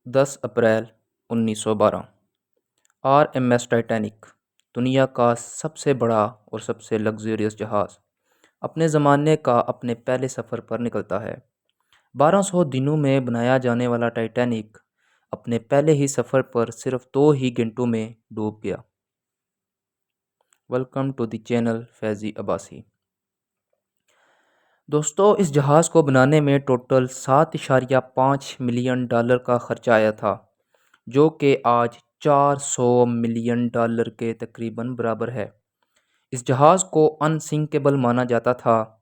10 April 1912 RMS Titanic دنیا کا سب سے بڑا اور سب سے لگژریس جہاز اپنے زمانے کا اپنے پہلے سفر پر نکلتا ہے۔ 1200 دنوں میں بنایا جانے والا ٹائٹینک اپنے پہلے ہی سفر پر صرف 2 ہی گھنٹوں میں ڈوب گیا۔ Welcome to the channel Faizi Abbasi. دوستو، اس جہاز کو بنانے میں ٹوٹل $7.5 ملین کا خرچہ آیا تھا، جو کہ آج $400 ملین کے تقریباً برابر ہے۔ اس جہاز کو ان سنکیبل مانا جاتا تھا۔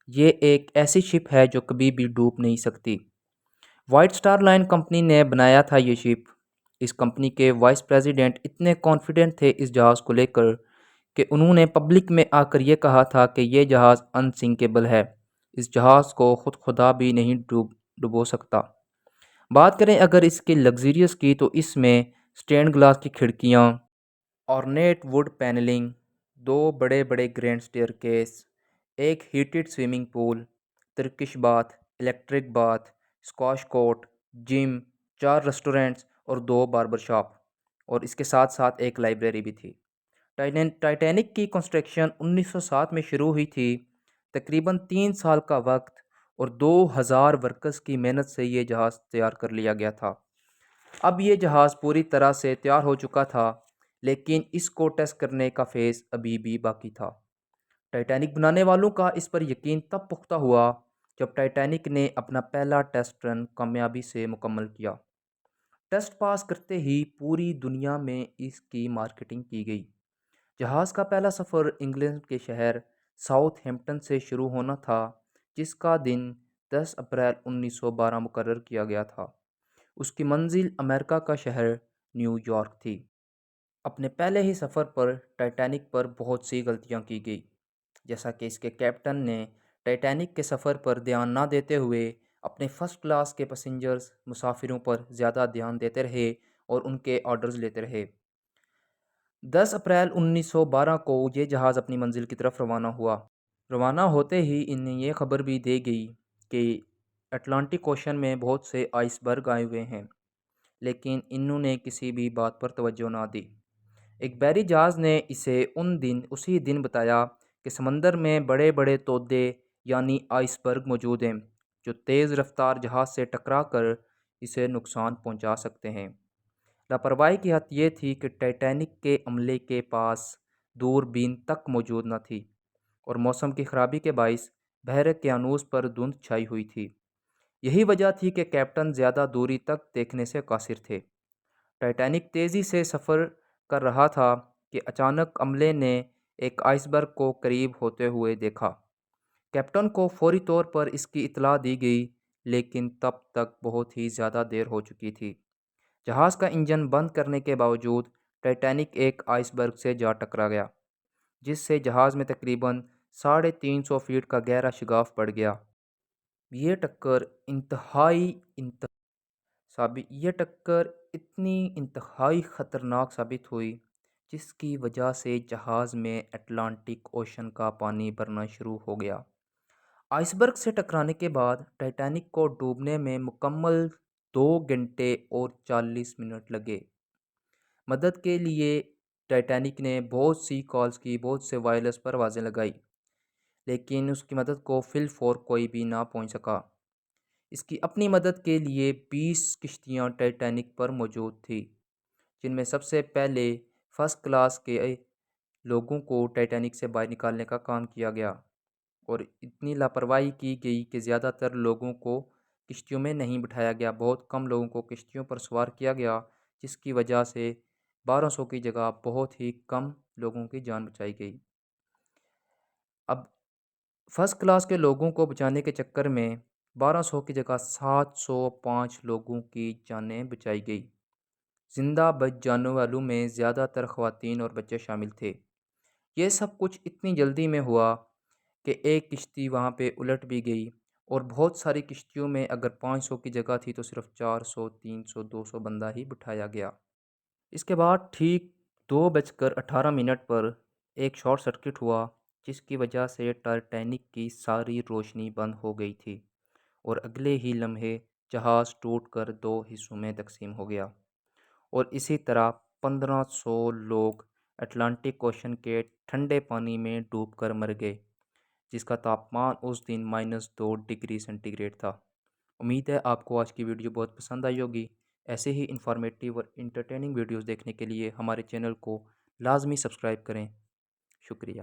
یہ ایک ایسی شپ ہے جو کبھی بھی ڈوب نہیں سکتی۔ وائٹ سٹار لائن کمپنی نے بنایا تھا یہ شپ۔ اس کمپنی کے وائس پریزیڈنٹ اتنے کانفیڈنٹ تھے اس جہاز کو لے کر کہ انہوں نے پبلک میں آ کر یہ کہا تھا کہ یہ جہاز ان سنکیبل ہے، اس جہاز کو خود خدا بھی نہیں ڈبو سکتا۔ بات کریں اگر اس کے لگژریس کی، تو اس میں سٹینڈ گلاس کی کھڑکیاں، اورنیٹ ووڈ پینلنگ، 2 بڑے بڑے گرینڈ سٹیئر کیس، ایک heated swimming pool, Turkish bath, electric bath, squash court, gym, 4 restaurants اور 2 باربر شاپ، اور اس کے ساتھ ساتھ ایک لائبریری بھی تھی۔ ٹائٹینک کی کنسٹرکشن 1907 میں شروع ہوئی تھی۔ تقریباً 3 سال کا وقت اور 2000 ورکرز کی محنت سے یہ جہاز تیار کر لیا گیا تھا۔ اب یہ جہاز پوری طرح سے تیار ہو چکا تھا، لیکن اس کو ٹیسٹ کرنے کا فیز ابھی بھی باقی تھا۔ ٹائٹینک بنانے والوں کا اس پر یقین تب پختہ ہوا جب ٹائٹینک نے اپنا پہلا ٹیسٹ رن کامیابی سے مکمل کیا۔ ٹیسٹ پاس کرتے ہی پوری دنیا میں اس کی مارکیٹنگ کی گئی۔ جہاز کا پہلا سفر انگلینڈ کے شہر ساؤتھ ہیمپٹن سے شروع ہونا تھا، جس کا دن 10 اپریل 1912 مقرر کیا گیا تھا۔ اس کی منزل امریکہ کا شہر نیو یارک تھی۔ اپنے پہلے ہی سفر پر ٹائٹینک پر بہت سی غلطیاں کی گئی، جیسا کہ اس کے کیپٹن نے ٹائٹینک کے سفر پر دھیان نہ دیتے ہوئے اپنے فرسٹ کلاس کے پیسنجرز مسافروں پر زیادہ دھیان دیتے رہے اور ان کے آرڈرز لیتے رہے۔ 10 اپریل 1912 کو یہ جہاز اپنی منزل کی طرف روانہ ہوا۔ روانہ ہوتے ہی انہیں یہ خبر بھی دی گئی کہ اٹلانٹک اوشن میں بہت سے آئس برگ آئے ہوئے ہیں، لیکن انہوں نے کسی بھی بات پر توجہ نہ دی۔ ایک بحری جہاز نے اسے اسی دن بتایا کہ سمندر میں بڑے بڑے تودے یعنی آئس برگ موجود ہیں، جو تیز رفتار جہاز سے ٹکرا کر اسے نقصان پہنچا سکتے ہیں۔ لاپرواہی کی حد یہ تھی کہ ٹائٹینک کے عملے کے پاس دوربین تک موجود نہ تھی، اور موسم کی خرابی کے باعث بحر اوقیانوس پر دھند چھائی ہوئی تھی۔ یہی وجہ تھی کہ کیپٹن زیادہ دوری تک دیکھنے سے قاصر تھے۔ ٹائٹینک تیزی سے سفر کر رہا تھا کہ اچانک عملے نے ایک آئس برگ کو قریب ہوتے ہوئے دیکھا۔ کیپٹن کو فوری طور پر اس کی اطلاع دی گئی، لیکن تب تک بہت ہی زیادہ دیر ہو چکی تھی۔ جہاز کا انجن بند کرنے کے باوجود ٹائٹینک ایک آئس برگ سے جا ٹکرا گیا، جس سے جہاز میں تقریباً 350 فٹ کا گہرا شگاف پڑ گیا۔ یہ ٹکر انتہائی خطرناک ثابت ہوئی، جس کی وجہ سے جہاز میں اٹلانٹک اوشن کا پانی بھرنا شروع ہو گیا۔ آئس برگ سے ٹکرانے کے بعد ٹائٹینک کو ڈوبنے میں مکمل 2 گھنٹے اور 40 منٹ لگے۔ مدد کے لیے ٹائٹینک نے بہت سی کالز کی، بہت سے وائرلیس پروازیں لگائی، لیکن اس کی مدد کو فی الفور کوئی بھی نہ پہنچ سکا۔ اس کی اپنی مدد کے لیے 20 کشتیاں ٹائٹینک پر موجود تھیں، جن میں سب سے پہلے فرسٹ کلاس کے لوگوں کو ٹائٹینک سے باہر نکالنے کا کام کیا گیا، اور اتنی لاپرواہی کی گئی کہ زیادہ تر لوگوں کو کشتیوں میں نہیں بٹھایا گیا، بہت کم لوگوں کو کشتیوں پر سوار کیا گیا، جس کی وجہ سے 1200 کی جگہ بہت ہی کم لوگوں کی جان بچائی گئی۔ اب فرسٹ کلاس کے لوگوں کو بچانے کے چکر میں 1200 کی جگہ 705 لوگوں کی جانیں بچائی گئی۔ زندہ بچ جانے والوں میں زیادہ تر خواتین اور بچے شامل تھے۔ یہ سب کچھ اتنی جلدی میں ہوا کہ ایک کشتی وہاں پہ الٹ بھی گئی، اور بہت ساری کشتیوں میں اگر 500 کی جگہ تھی تو صرف 400، 300، 200 بندہ ہی بٹھایا گیا۔ اس کے بعد ٹھیک 2:18 پر ایک شارٹ سرکٹ ہوا، جس کی وجہ سے ٹائٹینک کی ساری روشنی بند ہو گئی تھی، اور اگلے ہی لمحے جہاز ٹوٹ کر 2 حصوں میں تقسیم ہو گیا اور اسی طرح 1500 لوگ اٹلانٹک اوشن کے ٹھنڈے پانی میں ڈوب کر مر گئے، جس کا تاپمان اس دن -2 ڈگری سینٹی گریڈ تھا۔ امید ہے آپ کو آج کی ویڈیو بہت پسند آئی ہوگی۔ ایسے ہی انفارمیٹیو اور انٹرٹیننگ ویڈیوز دیکھنے کے لیے ہمارے چینل کو لازمی سبسکرائب کریں۔ شکریہ۔